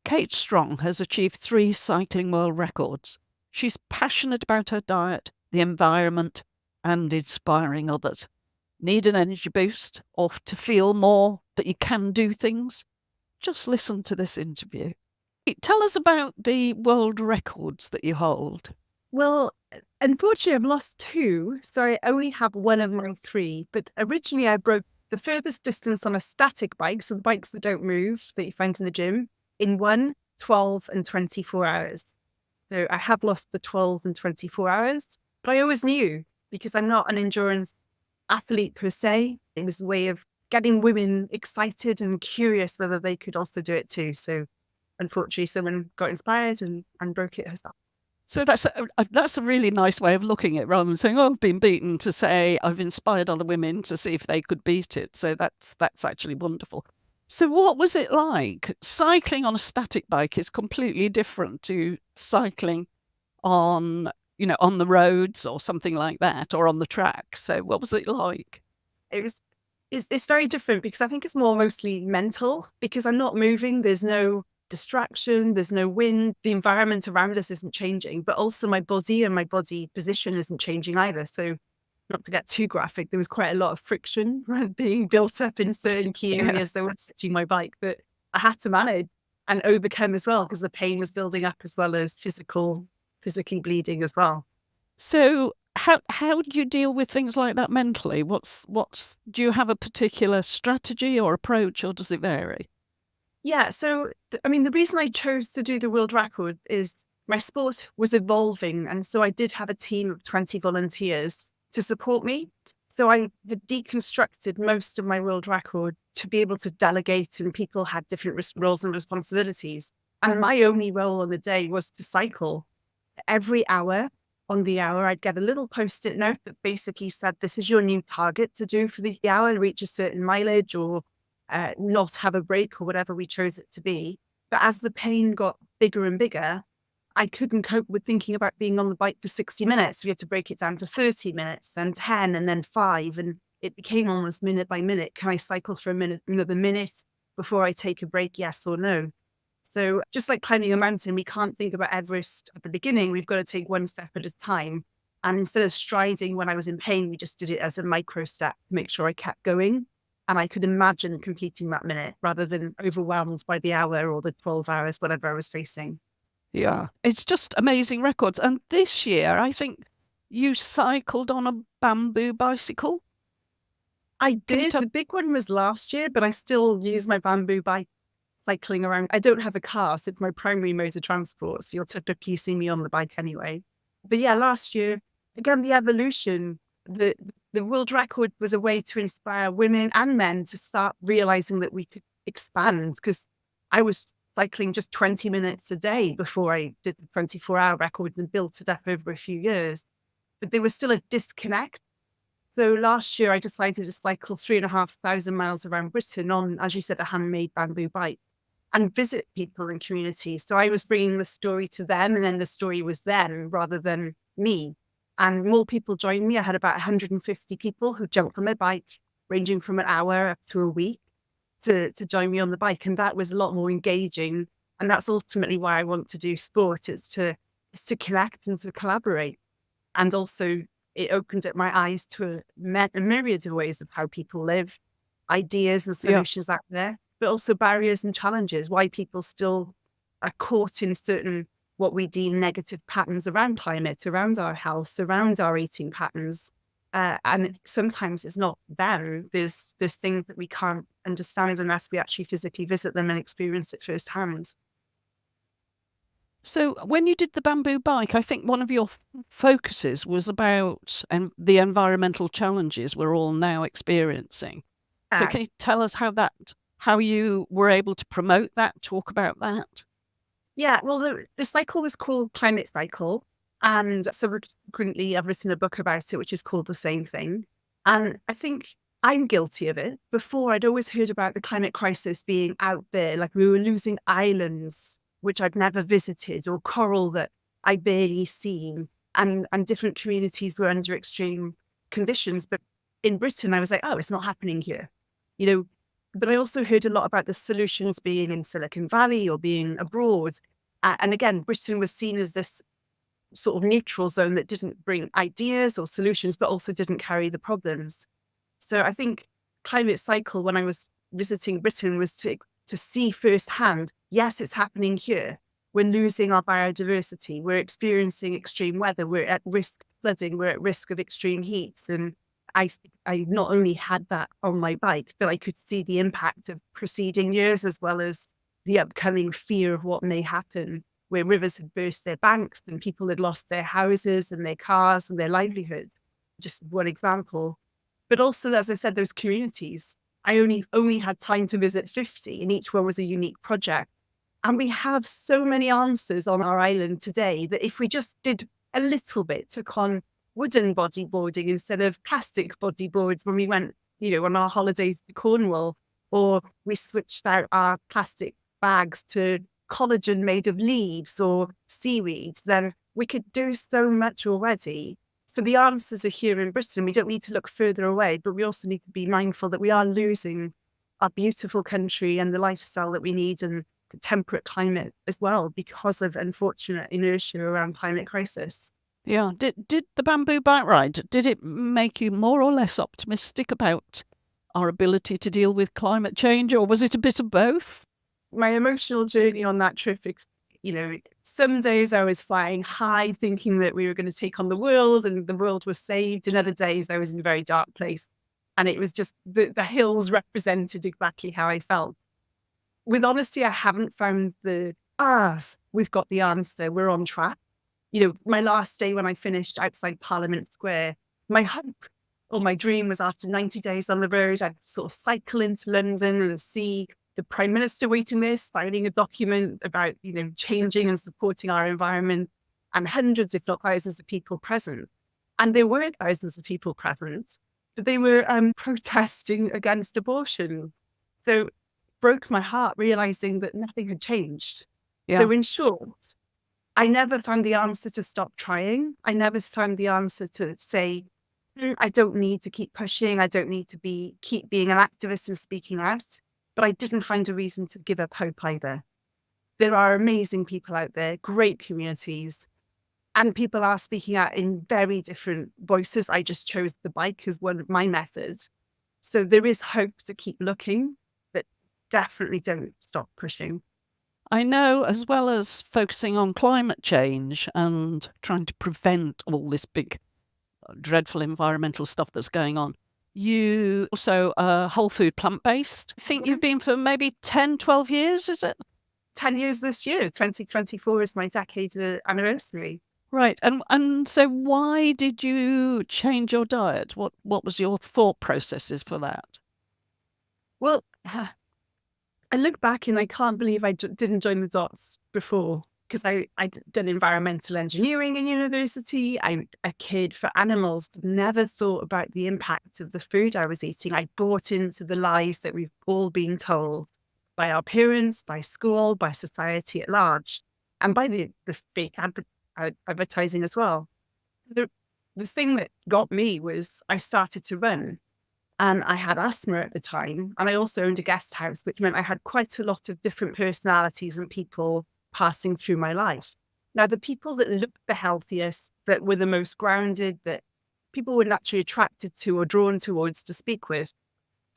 Kate Strong has achieved 3 cycling world records. She's passionate about her diet, the environment, and inspiring others. Need an energy boost or to feel more that you can do things? Just listen to this interview. Tell us about the world records that you hold. Well, unfortunately, I've lost 2, so I only have one of my 3. But originally, I broke the furthest distance on a static bike, so the bikes that don't move that you find in the gym, in 1, 12, and 24 hours. So I have lost the 12 and 24 hours, but I always knew because I'm not an endurance athlete per se. It was a way of getting women excited and curious whether they could also do it too. So unfortunately, someone got inspired and broke it herself. So that's a really nice way of looking at it, rather than saying, "Oh, I've been beaten," to say, "I've inspired other women to see if they could beat it." So that's actually wonderful. So what was it like? Cycling on a static bike is completely different to cycling on, on the roads or something like that, or on the track. So what was it like? It's very different because I think it's more mostly mental because I'm not moving. There's no distraction, there's no wind, the environment around us isn't changing, but also my body and my body position isn't changing either. So not to get too graphic, there was quite a lot of friction being built up in certain key areas that were touching my bike that I had to manage and overcome as well because the pain was building up as well as physically bleeding as well. So how do you deal with things like that mentally? Do you have a particular strategy or approach, or does it vary? Yeah, so the reason I chose to do the world record is my sport was evolving, and so I did have a team of 20 volunteers to support me. So I had deconstructed most of my world record to be able to delegate, and people had different roles and responsibilities. And my only role on the day was to cycle. Every hour on the hour, I'd get a little post-it note that basically said, "This is your new target to do for the hour, reach a certain mileage or not have a break," or whatever we chose it to be. But as the pain got bigger and bigger, I couldn't cope with thinking about being on the bike for 60 minutes. We had to break it down to 30 minutes, then 10, and then 5. And it became almost minute by minute. Can I cycle for another minute before I take a break? Yes or no? So just like climbing a mountain, we can't think about Everest at the beginning. We've got to take one step at a time. And instead of striding when I was in pain, we just did it as a micro step to make sure I kept going. And I could imagine completing that minute rather than overwhelmed by the hour or the 12 hours, whatever I was facing. Yeah, it's just amazing records. And this year, I think you cycled on a bamboo bicycle. I did. The big one was last year, but I still use my bamboo bike cycling around. I don't have a car, so it's my primary mode of transport. So you'll typically see me on the bike anyway. But yeah, last year, again, the evolution, the world record was a way to inspire women and men to start realizing that we could expand, because I was cycling just 20 minutes a day before I did the 24-hour record and built it up over a few years. But there was still a disconnect. So last year I decided to cycle 3,500 miles around Britain on, as you said, a handmade bamboo bike and visit people in communities. So I was bringing the story to them, and then the story was them rather than me. And more people joined me. I had about 150 people who jumped on my bike, ranging from an hour up to a week, to join me on the bike. And that was a lot more engaging. And that's ultimately why I want to do sport, is to connect and to collaborate. And also it opened up my eyes to a myriad of ways of how people live, ideas and solutions out there, but also barriers and challenges, why people still are caught in certain what we deem negative patterns around climate, around our health, around our eating patterns. And sometimes it's not there. There's things that we can't understand unless we actually physically visit them and experience it firsthand. So when you did the bamboo bike, I think one of your focuses was about the environmental challenges we're all now experiencing. So can you tell us how you were able to promote that, talk about that? Yeah, well, the cycle was called Climate Cycle. And subsequently, I've written a book about it, which is called the same thing. And I think I'm guilty of it. Before, I'd always heard about the climate crisis being out there, like we were losing islands, which I'd never visited, or coral that I'd barely seen, and different communities were under extreme conditions. But in Britain, I was like, oh, it's not happening here. But I also heard a lot about the solutions being in Silicon Valley or being abroad. And again, Britain was seen as this sort of neutral zone that didn't bring ideas or solutions, but also didn't carry the problems. So I think Climate Cycle, when I was visiting Britain, was to see firsthand, yes, it's happening here. We're losing our biodiversity. We're experiencing extreme weather. We're at risk of flooding. We're at risk of extreme heats. And I not only had that on my bike, but I could see the impact of preceding years as well as the upcoming fear of what may happen, where rivers had burst their banks and people had lost their houses and their cars and their livelihood. Just one example. But also, as I said, those communities. I only had time to visit 50, and each one was a unique project. And we have so many answers on our island today that if we just did a little bit, took on wooden bodyboarding instead of plastic bodyboards when we went, on our holidays to Cornwall, or we switched out our plastic bags to collagen made of leaves or seaweed, then we could do so much already. So the answers are here in Britain. We don't need to look further away, but we also need to be mindful that we are losing our beautiful country and the lifestyle that we need and the temperate climate as well because of unfortunate inertia around climate crisis. Yeah. Did the bamboo bike ride, did it make you more or less optimistic about our ability to deal with climate change, or was it a bit of both? My emotional journey on that trip, some days I was flying high thinking that we were going to take on the world and the world was saved. And other days I was in a very dark place. And it was just the hills represented exactly how I felt. With honesty, I haven't found we've got the answer. We're on track. My last day when I finished outside Parliament Square, my hope or my dream was after 90 days on the road, I'd sort of cycle into London and see the Prime Minister waiting there, signing a document about, changing and supporting our environment, and hundreds, if not thousands of people present. And there were thousands of people present, but they were protesting against abortion. So it broke my heart realizing that nothing had changed. Yeah. So in short, I never found the answer to stop trying. I never found the answer to say, I don't need to keep pushing. I don't need to keep being an activist and speaking out. But I didn't find a reason to give up hope either. There are amazing people out there, great communities, and people are speaking out in very different voices. I just chose the bike as one of my methods. So there is hope to keep looking, but definitely don't stop pushing. I know, as well as focusing on climate change and trying to prevent all this big, dreadful environmental stuff that's going on, you also are whole food plant-based. I think you've been for maybe 10, 12 years, is it? 10 years this year. 2024 is my decade anniversary. Right. And so why did you change your diet? What was your thought processes for that? Well, I look back and I can't believe I didn't join the dots before, because I'd done environmental engineering in university. I'm a kid for animals, but never thought about the impact of the food I was eating. I bought into the lies that we've all been told by our parents, by school, by society at large, and by the fake advertising as well. The thing that got me was I started to run. And I had asthma at the time. And I also owned a guest house, which meant I had quite a lot of different personalities and people passing through my life. Now, the people that looked the healthiest, that were the most grounded, that people were naturally attracted to or drawn towards to speak with,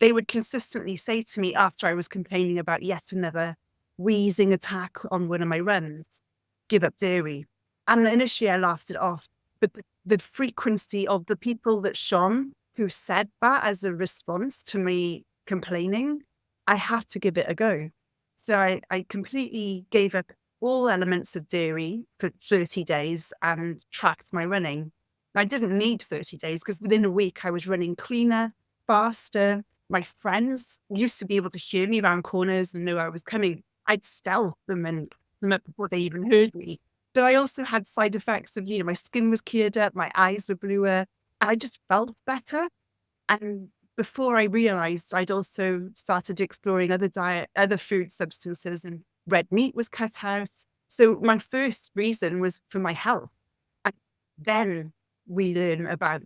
they would consistently say to me after I was complaining about yet another wheezing attack on one of my runs, give up dairy. And initially I laughed it off. But the frequency of the people that shone, who said that as a response to me complaining, I had to give it a go. So I completely gave up all elements of dairy for 30 days and tracked my running. I didn't need 30 days because within a week I was running cleaner, faster. My friends used to be able to hear me around corners and know I was coming. I'd stealth them and them up before they even heard me. But I also had side effects of, my skin was cleared up, my eyes were bluer, and I just felt better. And before I realized, I'd also started exploring other food substances, and red meat was cut out. So my first reason was for my health. And then we learn about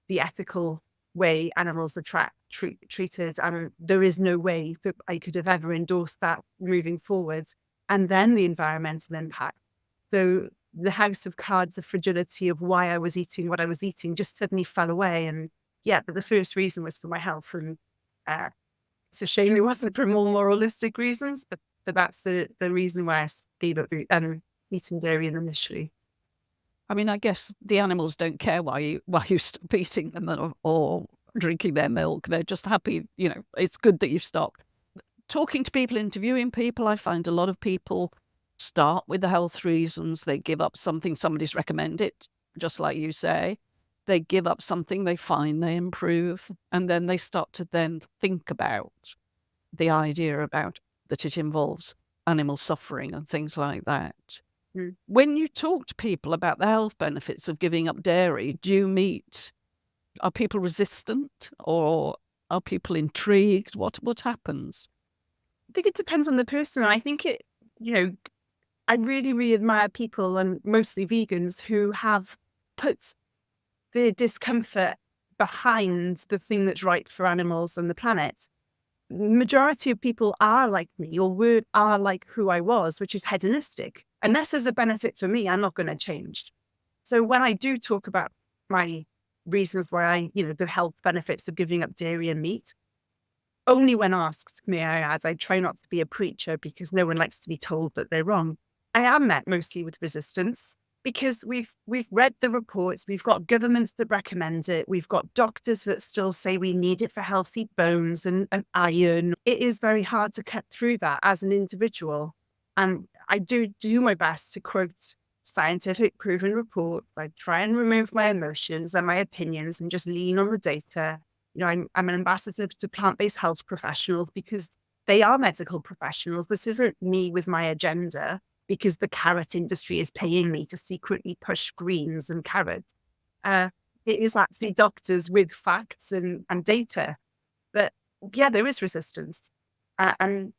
the ethical way animals are tracked treated, and there is no way that I could have ever endorsed that moving forward. And then the environmental impact. So the house of cards of fragility of why I was eating what I was eating just suddenly fell away. And yeah, but the first reason was for my health. And it's a shame it wasn't for more moralistic reasons, but that's the reason why I gave up eating dairy initially. I mean, I guess the animals don't care why you stop eating them or drinking their milk. They're just happy, it's good that you've stopped. Talking to people, interviewing people, I find a lot of people start with the health reasons. They give up something, somebody's recommended, just like you say. They give up something, they find they improve, and then they start to then think about the idea about that it involves animal suffering and things like that. Mm. When you talk to people about the health benefits of giving up dairy, are people resistant or are people intrigued? What happens? I think it depends on the person. I think I really, really admire people, and mostly vegans, who have put their discomfort behind the thing that's right for animals and the planet. Majority of people are like me, or are like who I was, which is hedonistic. Unless there's a benefit for me, I'm not going to change. So when I do talk about my reasons why the health benefits of giving up dairy and meat, only when asked, may I add, I try not to be a preacher because no one likes to be told that they're wrong. I am met mostly with resistance because we've read the reports, we've got governments that recommend it, we've got doctors that still say we need it for healthy bones and iron. It is very hard to cut through that as an individual. And I do my best to quote scientific proven reports. I try and remove my emotions and my opinions and just lean on the data. I'm an ambassador to plant-based health professionals because they are medical professionals. This isn't me with my agenda because the carrot industry is paying me to secretly push greens and carrots. It is actually doctors with facts and data. But yeah, there is resistance. And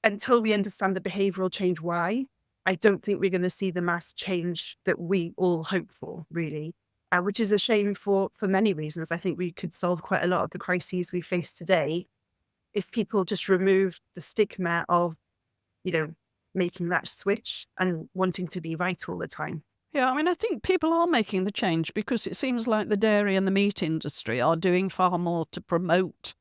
until we understand the behavioral change why, I don't think we're going to see the mass change that we all hope for, really. Which is a shame for many reasons. I think we could solve quite a lot of the crises we face today if people just removed the stigma of, making that switch and wanting to be right all the time. Yeah, I mean, I think people are making the change because it seems like the dairy and the meat industry are doing far more to promote.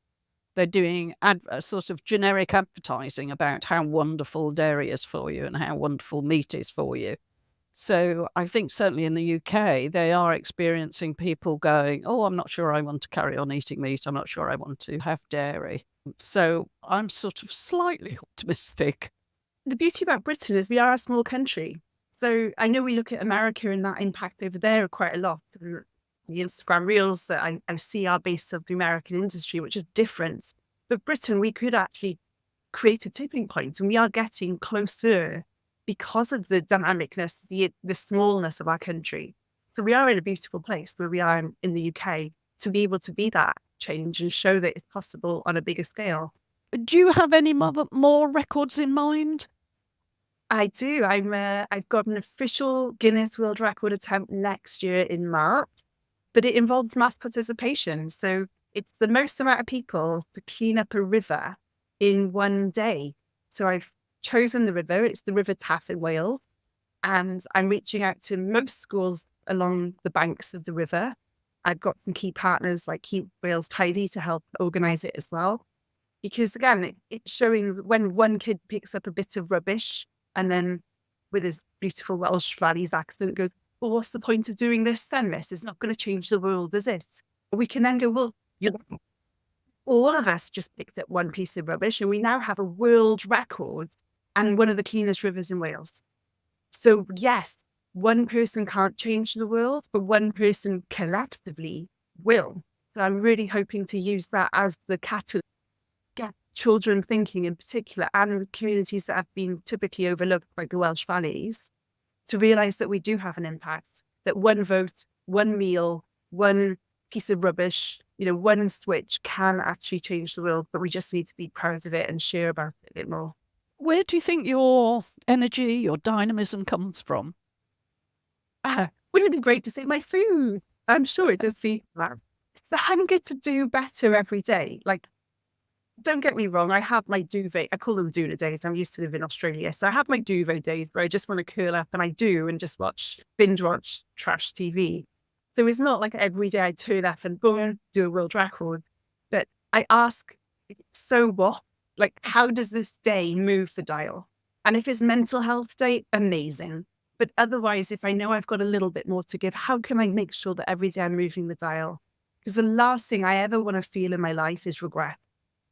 They're doing sort of generic advertising about how wonderful dairy is for you and how wonderful meat is for you. So I think certainly in the UK, they are experiencing people going, oh, I'm not sure I want to carry on eating meat. I'm not sure I want to have dairy. So I'm sort of slightly optimistic. The beauty about Britain is we are a small country. So I know we look at America and that impact over there quite a lot. The Instagram reels that I see are based on the American industry, which is different. But Britain, we could actually create a tipping point, and we are getting closer because of the dynamicness, the smallness of our country. So we are in a beautiful place where we are in the UK to be able to be that change and show that it's possible on a bigger scale. Do you have any more records in mind? I do. I've got an official Guinness World Record attempt next year in March, but it involves mass participation. So it's the most amount of people to clean up a river in one day. So I've chosen the river. It's the River Taff in Wales. And I'm reaching out to most schools along the banks of the river. I've got some key partners like Keep Wales Tidy to help organise it as well. Because again, it's showing when one kid picks up a bit of rubbish and then with his beautiful Welsh Valleys accent goes, well, what's the point of doing this then, miss? It's not going to change the world, is it? We can then go, well, all of us just picked up one piece of rubbish and we now have a world record and one of the cleanest rivers in Wales. So yes, one person can't change the world, but one person collectively will. So I'm really hoping to use that as the catalyst, get children thinking in particular, and communities that have been typically overlooked, like the Welsh Valleys, to realise that we do have an impact, that one vote, one meal, one piece of rubbish, one switch can actually change the world, but we just need to be proud of it and share about it a bit more. Where do you think your energy, your dynamism comes from? Wouldn't it be great to say my food? I'm sure it does feel that. it's the hunger to do better every day. Like, don't get me wrong, I have my duvet. I call them doula days. I'm used to live in Australia. So I have my duvet days where I just want to curl up, and I do, and just binge watch trash TV. So it's not like every day I turn up and boom, do a world record. But I ask, so what? Like, how does this day move the dial? And if it's mental health day, amazing. But otherwise, if I know I've got a little bit more to give, how can I make sure that every day I'm moving the dial? Because the last thing I ever want to feel in my life is regret.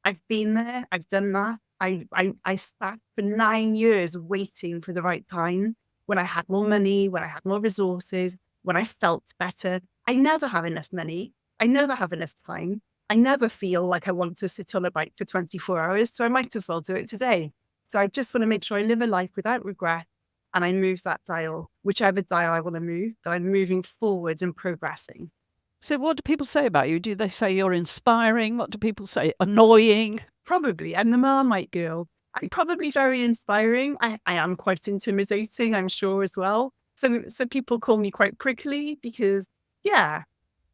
I've been there. I've done that. I sat for 9 years waiting for the right time, when I had more money, when I had more resources, when I felt better. I never have enough money. I never have enough time. I never feel like I want to sit on a bike for 24 hours. So I might as well do it today. So I just want to make sure I live a life without regret, and I move that dial, whichever dial I want to move, that I'm moving forwards and progressing. So what do people say about you? Do they say you're inspiring? What do people say? Annoying? Probably. I'm the Marmite girl. I'm probably very inspiring. I am quite intimidating, I'm sure, as well. So people call me quite prickly because, yeah,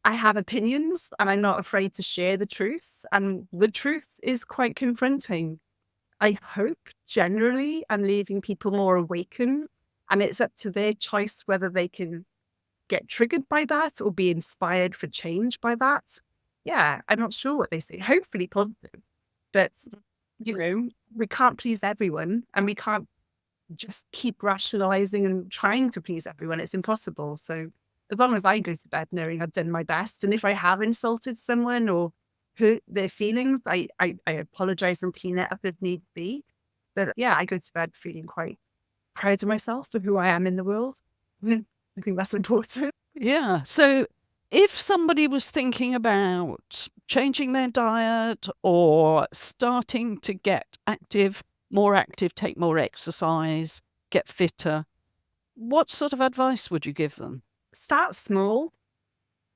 I have opinions and I'm not afraid to share the truth. And the truth is quite confronting. I hope generally I'm leaving people more awakened, and it's up to their choice whether they can get triggered by that or be inspired for change by that. Yeah, I'm not sure what they say. Hopefully positive. But, we can't please everyone, and we can't just keep rationalizing and trying to please everyone. It's impossible. So as long as I go to bed knowing I've done my best, and if I have insulted someone or hurt their feelings, I apologize and clean it up if need be. But yeah, I go to bed feeling quite proud of myself for who I am in the world. I think that's important. Yeah. So if somebody was thinking about changing their diet or starting to get more active, take more exercise, get fitter, what sort of advice would you give them? Start small.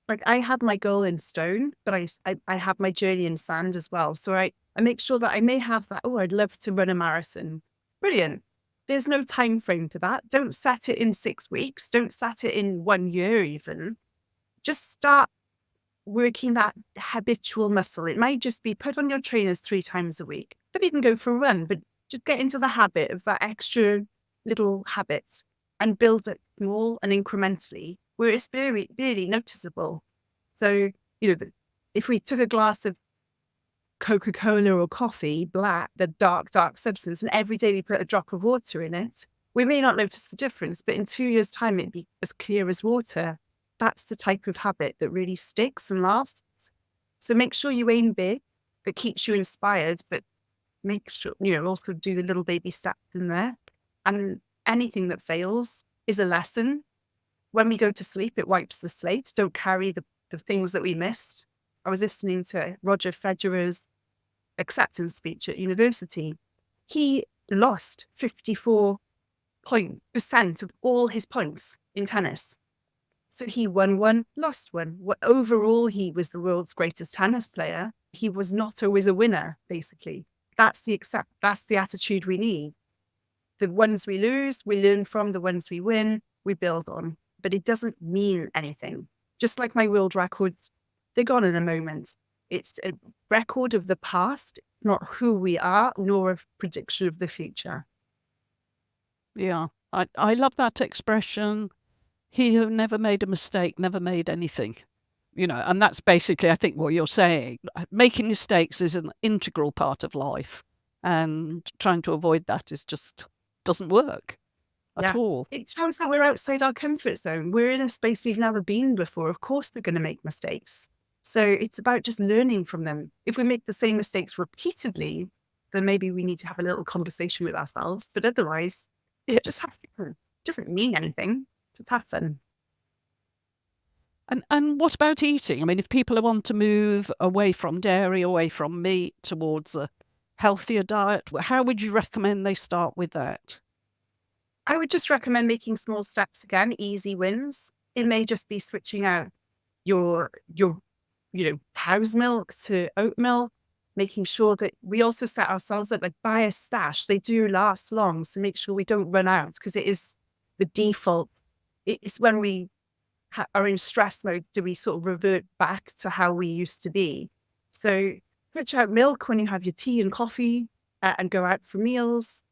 Like, I have my goal in stone, but I have my journey in sand as well. So I make sure that I may have that, oh, I'd love to run a marathon. Brilliant. There's no time frame for that. Don't set it in 6 weeks. Don't set it in 1 year even. Just start working that habitual muscle. It might just be put on your trainers 3 times a week. Don't even go for a run, but just get into the habit of that extra little habit and build it small and incrementally, where it's very, really noticeable. So, if we took a glass of Coca-Cola or coffee, black, the dark, dark substance, and every day we put a drop of water in it, we may not notice the difference, but in 2 years' time, it'd be as clear as water. That's the type of habit that really sticks and lasts. So make sure you aim big, that keeps you inspired, but make sure, also do the little baby steps in there. And anything that fails is a lesson. When we go to sleep, it wipes the slate. Don't carry the things that we missed. I was listening to Roger Federer's acceptance speech at university. He lost 54% of all his points in tennis. So he won one, lost one. Overall, he was the world's greatest tennis player. He was not always a winner, basically. That's the attitude we need. The ones we lose, we learn from. The ones we win, we build on. But it doesn't mean anything. Just like my world records, they're gone in a moment. It's a record of the past, not who we are, nor a prediction of the future. Yeah, I love that expression. He who never made a mistake never made anything. And that's basically, I think, what you're saying. Making mistakes is an integral part of life, and trying to avoid that doesn't work at all. It sounds like we're outside our comfort zone. We're in a space we've never been before. Of course, we're going to make mistakes. So it's about just learning from them. If we make the same mistakes repeatedly, then maybe we need to have a little conversation with ourselves. But otherwise, it just doesn't mean anything. It's have fun. And what about eating? I mean, if people want to move away from dairy, away from meat, towards a healthier diet, how would you recommend they start with that? I would just recommend making small steps again, easy wins. It may just be switching out your cow's milk to oat milk, making sure that we also set ourselves up, like, buy a stash. They do last long, so make sure we don't run out, because it is the default. It's when we are in stress mode, do we sort of revert back to how we used to be? So switch out milk when you have your tea and coffee, and go out for meals.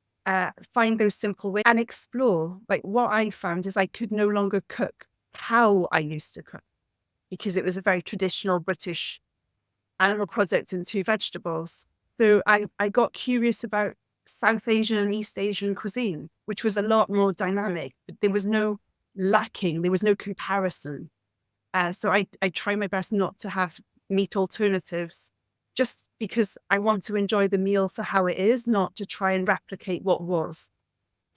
Find those simple ways and explore. Like what I found is I could no longer cook how I used to cook because it was a very traditional British animal product and two vegetables. So I got curious about South Asian and East Asian cuisine, which was a lot more dynamic, but there was no lacking, there was no comparison. So I try my best not to have meat alternatives just because I want to enjoy the meal for how it is, not to try and replicate what was.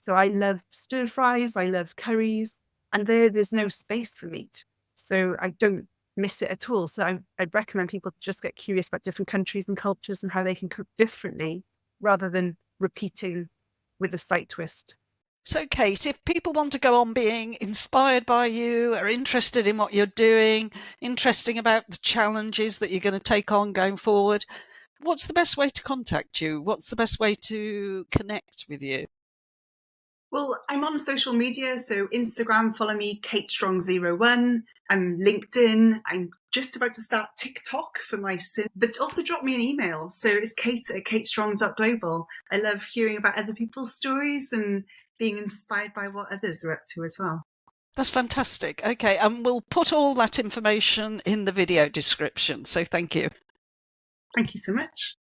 So I love stir fries, I love curries, and there's no space for meat. So I don't miss it at all. So I'd recommend people just get curious about different countries and cultures and how they can cook differently rather than repeating with a slight twist. So, Kate, if people want to go on being inspired by you, are interested in what you're doing, interesting about the challenges that you're going to take on going forward, what's the best way to contact you? What's the best way to connect with you? Well, I'm on social media, so Instagram, follow me, Kate Strong01. I'm LinkedIn. I'm just about to start TikTok for my son, but also drop me an email. So it's kate@katestrong.global. I love hearing about other people's stories and being inspired by what others are up to as well. That's fantastic. Okay, and we'll put all that information in the video description. So thank you. Thank you so much.